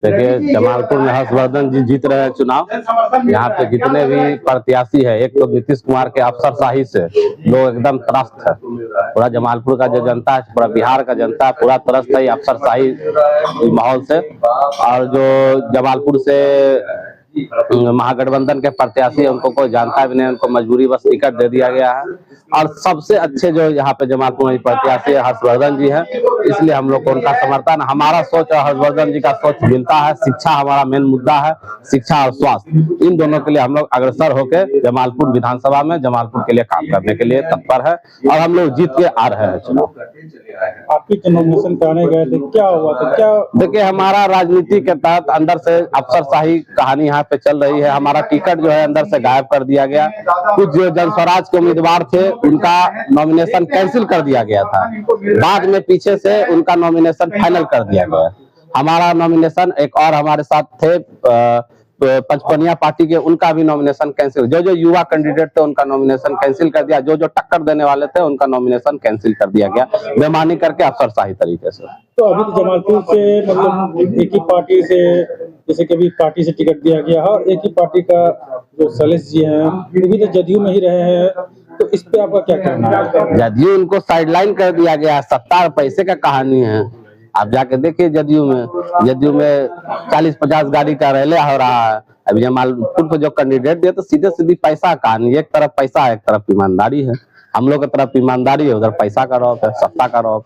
देखिए, जमालपुर में हर्षवर्धन जी जीत रहे हैं चुनाव। यहाँ पे जितने भी प्रत्याशी है, एक तो नीतीश कुमार के अफसरशाही से लोग एकदम त्रस्त है। पूरा जमालपुर का जो जनता है, पूरा बिहार का जनता पूरा त्रस्त है ये अफसरशाही माहौल से। और जो जमालपुर से महागठबंधन के प्रत्याशी है, उनको कोई जानता भी नहीं, उनको मजबूरी बस टिकट दे दिया गया है। और सबसे अच्छे जो यहाँ पे जमालपुर में प्रत्याशी है हर्षवर्धन जी है, इसलिए हम लोग को उनका समर्थन। हमारा सोच और हर्षवर्धन जी का सोच मिलता है। शिक्षा हमारा मेन मुद्दा है, शिक्षा और स्वास्थ्य, इन दोनों के लिए हम लोग अग्रसर होकर जमालपुर विधानसभा में जमालपुर के लिए काम करने के लिए तत्पर है और हम लोग जीत के आ रहे हैं चुनाव। आपकी नॉमिनेशन कराने गए थे, क्या हुआ था? क्या देखिए, हमारा राजनीति के तहत अंदर से अफसरशाही कहानी यहाँ पे चल रही है। हमारा टिकट जो है अंदर से गायब कर दिया गया। कुछ जो जनस्वराज के उम्मीदवार थे उनका नॉमिनेशन कैंसिल कर दिया गया था, बाद में पीछे से उनका नॉमिनेशन फाइनल कर दिया गया। हमारा नॉमिनेशन एक और हमारे साथ थे पचपनिया पार्टी के, उनका भी नॉमिनेशन कैंसिल। जो जो युवा कैंडिडेट थे उनका नॉमिनेशन कैंसिल कर दिया। जो जो टक्कर देने वाले थे उनका नॉमिनेशन कैंसिल कर दिया गया, बेमानी करके अफसरशाही तरीके से। तो अभी तो जमालपुर से मतलब एक ही पार्टी से, जैसे कि पार्टी से टिकट दिया गया है और एक ही पार्टी का जो शैलेश जी हैं वो भी तो जदयू में ही रहे हैं, तो इस पे आपका क्या कहना है? जदयू उनको साइडलाइन कर दिया गया। सत्ता और पैसे का कहानी है। आप जाके देखिए जदयू में 40-50 गाड़ी का रैली हो रहा है। अभी जमालपुर पे जो कैंडिडेट दिए तो सीधे सीधी पैसा कहानी, एक तरफ पैसा है, एक तरफ ईमानदारी है। हम लोग की तरफ ईमानदारी है, उधर पैसा का रौब है, सत्ता का रौब।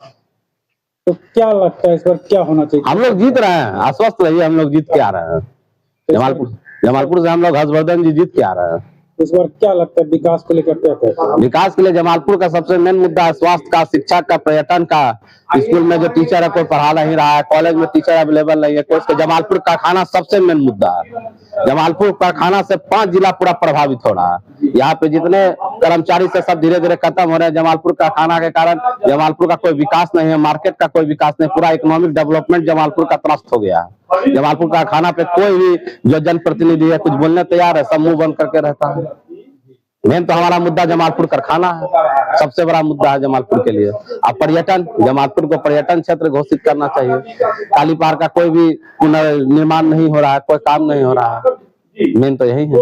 तो क्या लगता है इस बार क्या होना चाहिए? हम लोग जीत रहे हैं, आश्वस्त रहिए, हम लोग जीत के आ रहे हैं। जमालपुर से हम लोग हर्षवर्धन जी जीत के आ रहे हैं। इस बार क्या लगता है विकास को लेकर क्या कहते हैं? विकास के लिए जमालपुर का सबसे मेन मुद्दा है स्वास्थ्य का, शिक्षा का, पर्यटन का। स्कूल में जो टीचर है कोई पढ़ा नहीं रहा है, कॉलेज में टीचर अवेलेबल नहीं है, कोई जमालपुर कारखाना सबसे मेन मुद्दा है। जमालपुर कारखाना से 5 जिला पूरा प्रभावित हो रहा है। यहाँ पे जितने कर्मचारी से सब धीरे धीरे खत्म हो रहे हैं। जमालपुर कारखाना के कारण जमालपुर का कोई विकास नहीं है, मार्केट का कोई विकास नहीं, पूरा इकोनॉमिक डेवलपमेंट जमालपुर का त्रस्त हो गया है। जमालपुर कारखाना पे कोई भी जो जनप्रतिनिधि है कुछ बोलने तैयार है, सब मुंह बंद करके रहता है। मेन तो हमारा मुद्दा जमालपुर कारखाना है, सबसे बड़ा मुद्दा है जमालपुर के लिए। अब पर्यटन, जमालपुर को पर्यटन क्षेत्र घोषित करना चाहिए। कालीपार का कोई भी पुनर्निर्माण नहीं हो रहा है, कोई काम नहीं हो रहा है। मेन तो यही है।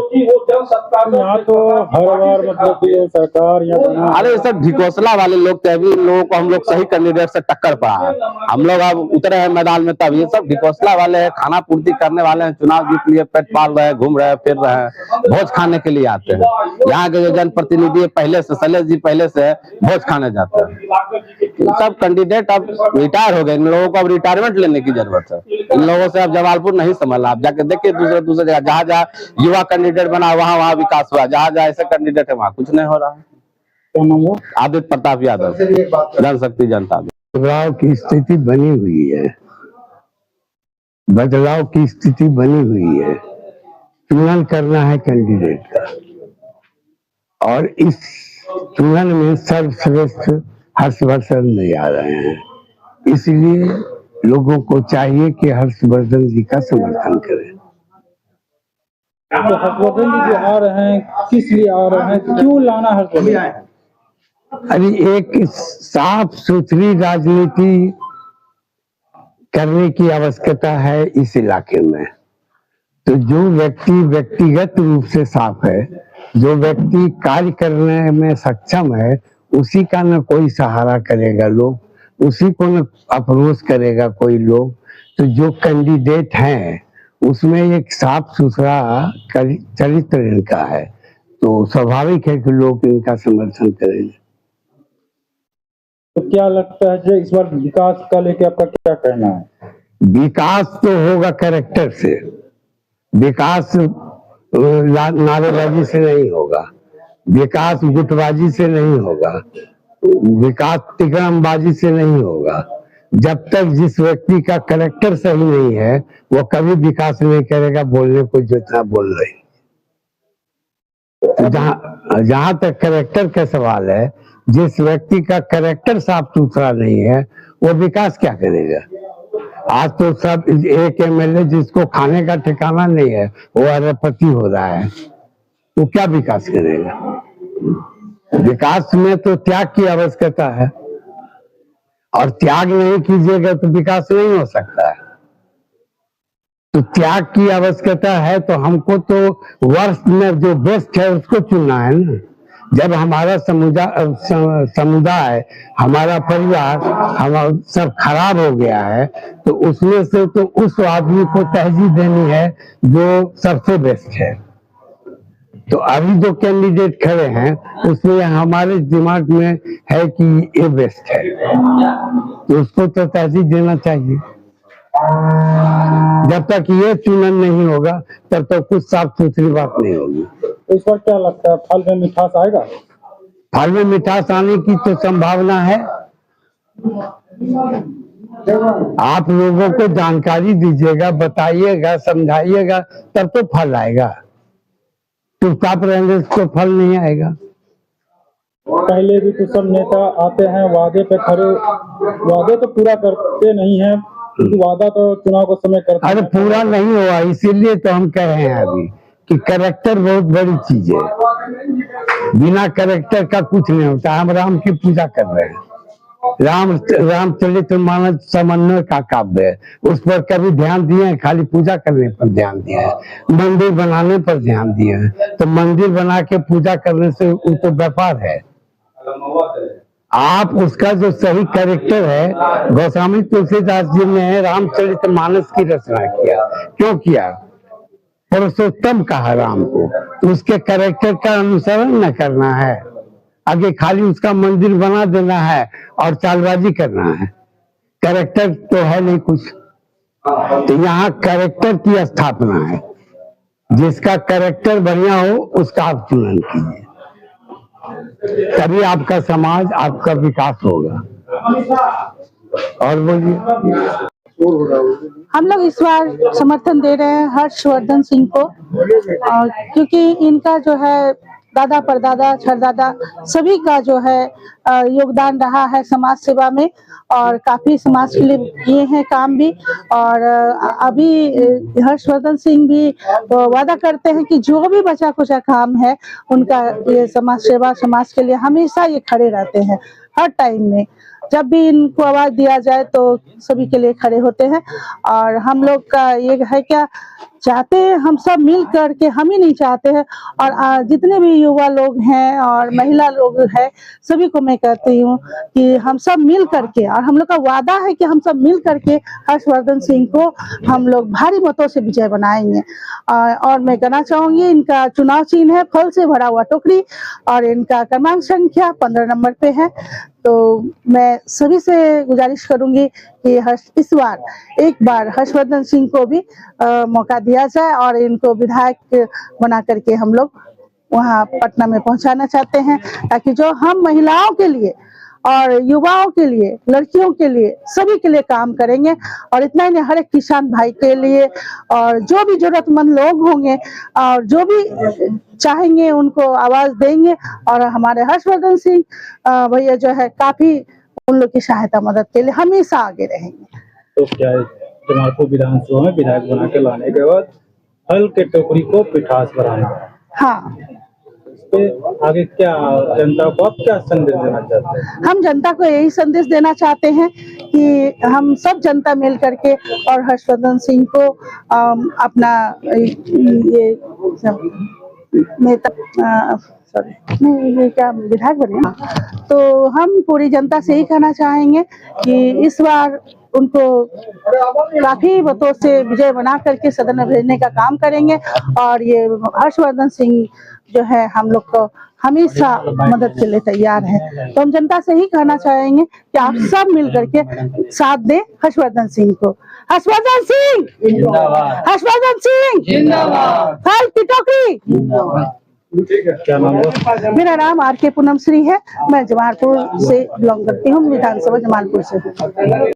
यहाँ तो हर बार मतलब सरकार अरे ये सब ढिकोसला वाले लोग थे। अभी लोगों को हम लोग सही कैंडिडेट से टक्कर पड़ा है। हम लोग अब उतरे हैं मैदान में, तब ये सब ढिकोसला वाले हैं, खाना पूर्ति करने वाले हैं, चुनाव जीत लिए, पेट पाल रहे हैं, घूम रहे हैं, फिर रहे हैं, भोज खाने के लिए आते हैं। यहाँ के जो जनप्रतिनिधि पहले से, शैलेश जी पहले से भोज खाने जाते हैं। सब कैंडिडेट अब रिटायर हो गए, इन लोगों को अब रिटायरमेंट लेने की जरूरत है। इन लोगों से अब जमालपुर नहीं संभला। आप जाके देखिए दूसरे जगह, जहाँ जहाँ युवा कैंडिडेट बना वहाँ विकास हुआ, जहाँ जहाँ ऐसे कैंडिडेट है वहाँ कुछ नहीं हो रहा है। आदित्य प्रताप यादव, जनशक्ति जनता। बदलाव की स्थिति बनी हुई है, बदलाव की स्थिति बनी हुई है। चुनाव करना है कैंडिडेट का, और इस चुनाव में सर्वश्रेष्ठ हर्षवर्धन नहीं आ रहे हैं। इसलिए लोगों को चाहिए कि हर्षवर्धन जी का समर्थन करें। तो हर्षवर्धन जी जो आ रहे हैं, किस लिए आ रहे हैं, क्यों लाना हर्षवर्धन? अरे एक साफ सुथरी राजनीति करने की आवश्यकता है इस इलाके में। तो जो व्यक्ति व्यक्तिगत रूप से साफ है, जो व्यक्ति कार्य करने में सक्षम है, उसी का न कोई सहारा करेगा लोग, उसी को न अप्रोच करेगा कोई लोग। तो जो कैंडिडेट हैं उसमें एक साफ सुथरा चरित्र इनका है, तो स्वाभाविक है कि लोग इनका समर्थन करेंगे। तो क्या लगता है इस बार विकास का लेके आपका क्या कहना है? विकास तो होगा कैरेक्टर से, विकास नारेबाजी से नहीं होगा, विकास गुटबाजी से नहीं होगा, विकास तिकड़मबाजी से नहीं होगा। जब तक जिस व्यक्ति का कैरेक्टर सही नहीं है वो कभी विकास नहीं करेगा, बोलने को जितना बोल रहे। तो जहां तक कैरेक्टर का सवाल है, जिस व्यक्ति का कैरेक्टर साफ सुथरा नहीं है वो विकास क्या करेगा? आज तो सब एक एमएलए जिसको खाने का ठिकाना नहीं है वो अरबपति हो रहा है, तो क्या विकास करेगा? विकास में तो त्याग की आवश्यकता है, और त्याग नहीं कीजिएगा तो विकास नहीं हो सकता है। तो त्याग की आवश्यकता है, तो हमको तो वर्ष में जो बेस्ट है उसको चुनना है ना। जब हमारा समुदाय हमारा परिवार हमारा सब खराब हो गया है, तो उसमें से तो उस आदमी को तरजीह देनी है जो सबसे बेस्ट है। तो अभी जो कैंडिडेट खड़े हैं उसमें हमारे दिमाग में है कि ये बेस्ट है, तो उसको तो तरजीह देना चाहिए। जब तक ये चुनन नहीं होगा तब तक कुछ साफ सुथरी बात नहीं होगी। तो इस बार क्या लगता है, फल में मिठास आएगा? फल में मिठास आने की तो संभावना है। आप लोगों को जानकारी दीजिएगा, बताइएगा, समझाइएगा, तब तो फल आएगा। चुपचाप रहने से तो फल नहीं आएगा। पहले भी तो सब नेता आते हैं, वादे पे खड़े, वादे तो पूरा करते नहीं है, क्योंकि वादा तो चुनाव के समय करते अरे हैं। पूरा नहीं हुआ, इसीलिए तो हम कह रहे हैं अभी कि कैरेक्टर बहुत बड़ी चीज है। बिना कैरेक्टर का कुछ नहीं होता। हम राम की पूजा कर रहे हैं। रामचरितमानस समन्वय का काव्य है, उस पर कभी ध्यान दिए हैं? खाली पूजा करने पर ध्यान दिया है, मंदिर बनाने पर ध्यान दिए हैं। तो मंदिर बना के पूजा करने से वो तो व्यापार है। आप उसका जो सही कैरेक्टर है, गोस्वामी तुलसीदास जी ने रामचरितमानस की रचना किया। क्यों किया? पुरुषोत्तम कहा राम को, तो उसके कैरेक्टर का अनुसरण न करना है, आगे खाली उसका मंदिर बना देना है और चालबाजी करना है। कैरेक्टर तो है नहीं कुछ। तो यहाँ कैरेक्टर की स्थापना है। जिसका कैरेक्टर बढ़िया हो उसका आप चुनाव कीजिए, तभी आपका समाज, आपका विकास होगा। और बोलिए। हम लोग इस बार समर्थन दे रहे हैं हर्षवर्धन सिंह को, क्योंकि इनका जो है दादा परदादा छरदादा सभी का जो है योगदान रहा है समाज सेवा में, और काफी समाज के लिए किए हैं काम भी। और अभी हर्षवर्धन सिंह भी वादा करते हैं कि जो भी बचा कुचा काम है उनका, ये समाज सेवा, समाज के लिए हमेशा ये खड़े रहते हैं। हर टाइम में जब भी इनको आवाज दिया जाए तो सभी के लिए खड़े होते हैं। और हम लोग का ये है, क्या चाहते हैं हम सब मिल करके, हम ही नहीं चाहते हैं, और जितने भी युवा लोग हैं और महिला लोग हैं सभी को मैं कहती हूँ कि हम सब मिल करके, और हम लोग का वादा है कि हम सब मिल करके हर्षवर्धन सिंह को हम लोग भारी मतों से विजय बनाएंगे। और मैं कहना चाहूंगी, इनका चुनाव चिन्ह है फल से भरा हुआ टोकरी, और इनका क्रमांक संख्या 15 नंबर पे है। तो मैं सभी से गुजारिश करूंगी कि इस बार एक बार हर्षवर्धन सिंह को भी मौका दिया जाए, और इनको विधायक बना करके हम लोग वहां पटना में पहुंचाना चाहते हैं, ताकि जो हम महिलाओं के लिए और युवाओं के लिए, लड़कियों के लिए, सभी के लिए काम करेंगे। और इतना ही नहीं, हर एक किसान भाई के लिए, और जो भी जरूरतमंद लोग होंगे और जो भी चाहेंगे उनको आवाज देंगे। और हमारे हर्षवर्धन सिंह भैया जो है काफी उन लोग की सहायता मदद के लिए हमेशा आगे रहेंगे। तो क्या जमालपुर विधानसभा में विधायक बना के लाने के बाद फल के टोकरी को पिठास बनाना, हाँ, पे आगे क्या जनता को आप क्या संदेश देना चाहते हैं? हम जनता को यही संदेश देना चाहते हैं कि हम सब जनता मिल करके और हर्षवर्धन सिंह को अपना ये नेता, ये क्या विधायक बने, तो हम पूरी जनता से ही कहना चाहेंगे कि इस बार उनको काफी मतों से विजय बना करके सदन में भेजने का काम करेंगे। और ये हर्षवर्धन सिंह जो है हम लोग को हमेशा मदद के लिए तैयार है। तो हम जनता से ही कहना चाहेंगे कि आप सब मिल करके साथ दें हर्षवर्धन सिंह को। हर्षवर्धन सिंह जिंदाबाद, हर्षवर्धन सिंह जिंदाबाद, फल की टोकरी। क्या नाम है? मेरा नाम आर के पूनम श्री है, मैं जमालपुर से बिलोंग करती हूँ, विधानसभा जमालपुर से।